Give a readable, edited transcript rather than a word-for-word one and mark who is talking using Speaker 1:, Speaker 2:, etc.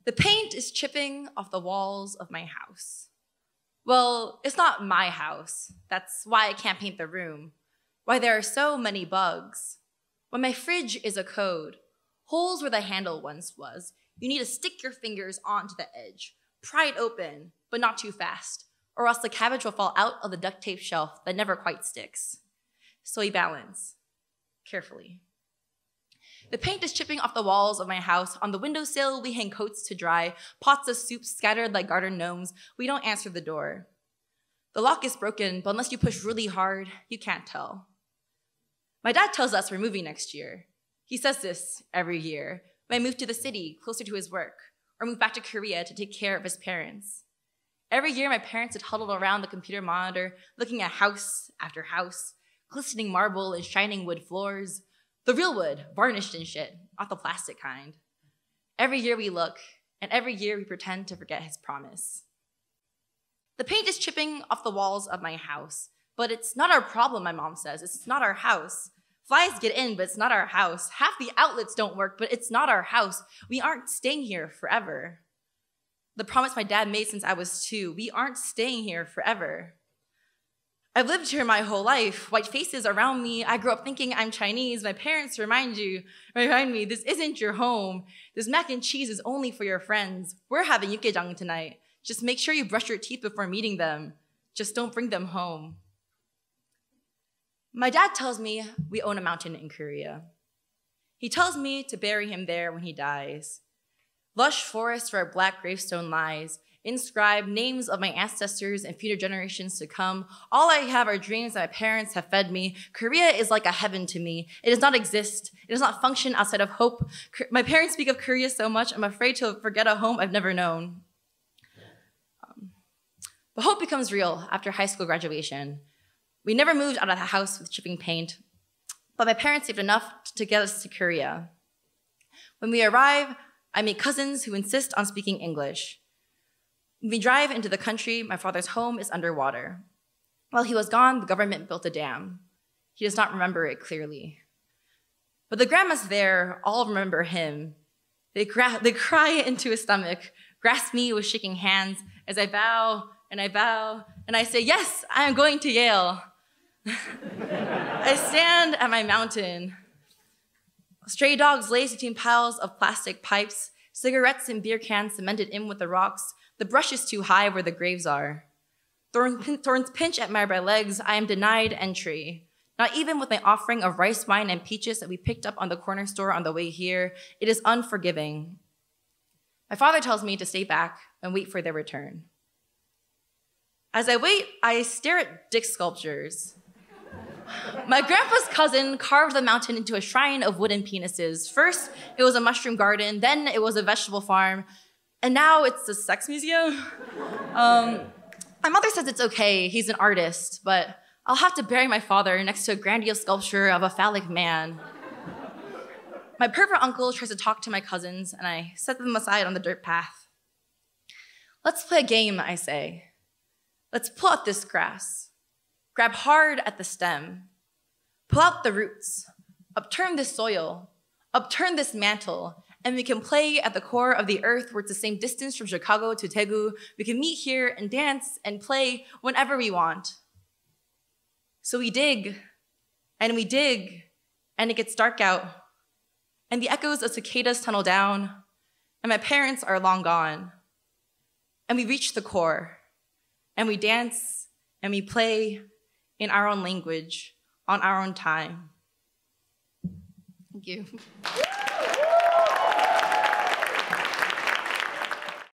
Speaker 1: The paint is chipping off the walls of my house. Well, it's not my house. That's why I can't paint the room. Why there are so many bugs. When my fridge is a code, holes where the handle once was, you need to stick your fingers onto the edge, pry it open, but not too fast, or else the cabbage will fall out of the duct tape shelf that never quite sticks. So we balance, carefully. The paint is chipping off the walls of my house. On the windowsill, we hang coats to dry, pots of soup scattered like garden gnomes. We don't answer the door. The lock is broken, but unless you push really hard, you can't tell. My dad tells us we're moving next year. He says this every year. When I move to the city, closer to his work, or move back to Korea to take care of his parents. Every year, my parents would huddle around the computer monitor, looking at house after house, glistening marble and shining wood floors. The real wood, varnished and shit, not the plastic kind. Every year we look, and every year we pretend to forget his promise. The paint is chipping off the walls of my house, but it's not our problem, my mom says. It's not our house. Flies get in, but it's not our house. Half the outlets don't work, but it's not our house. We aren't staying here forever. The promise my dad made since I was 2, we aren't staying here forever. I've lived here my whole life, white faces around me. I grew up thinking I'm Chinese. My parents remind me, this isn't your home. This mac and cheese is only for your friends. We're having yukgaejang tonight. Just make sure you brush your teeth before meeting them. Just don't bring them home. My dad tells me we own a mountain in Korea. He tells me to bury him there when he dies. Lush forests where a black gravestone lies, inscribe names of my ancestors and future generations to come. All I have are dreams that my parents have fed me. Korea is like a heaven to me. It does not exist. It does not function outside of hope. My parents speak of Korea so much, I'm afraid to forget a home I've never known. But hope becomes real after high school graduation. We never moved out of the house with chipping paint, but my parents saved enough to get us to Korea. When we arrive, I meet cousins who insist on speaking English. When we drive into the country, my father's home is underwater. While he was gone, the government built a dam. He does not remember it clearly. But the grandmas there all remember him. They cry into his stomach, grasp me with shaking hands as I bow, and I say, yes, I am going to Yale. I stand at my mountain. Stray dogs lace between piles of plastic pipes, cigarettes and beer cans cemented in with the rocks. The brush is too high where the graves are. Thorns pinch at my bare legs. I am denied entry. Not even with my offering of rice wine and peaches that we picked up on the corner store on the way here. It is unforgiving. My father tells me to stay back and wait for their return. As I wait, I stare at dick sculptures. My grandpa's cousin carved the mountain into a shrine of wooden penises. First, it was a mushroom garden, then it was a vegetable farm, and now it's a sex museum. My mother says it's okay, he's an artist, but I'll have to bury my father next to a grandiose sculpture of a phallic man. My pervert uncle tries to talk to my cousins, and I set them aside on the dirt path. Let's play a game, I say. Let's pull out this grass. Grab hard at the stem. Pull out the roots. Upturn this soil. Upturn this mantle. And we can play at the core of the earth where it's the same distance from Chicago to Daegu. We can meet here and dance and play whenever we want. So we dig, and it gets dark out. And the echoes of cicadas tunnel down, and my parents are long gone. And we reach the core. And we dance, and we play in our own language, on our own time. Thank you.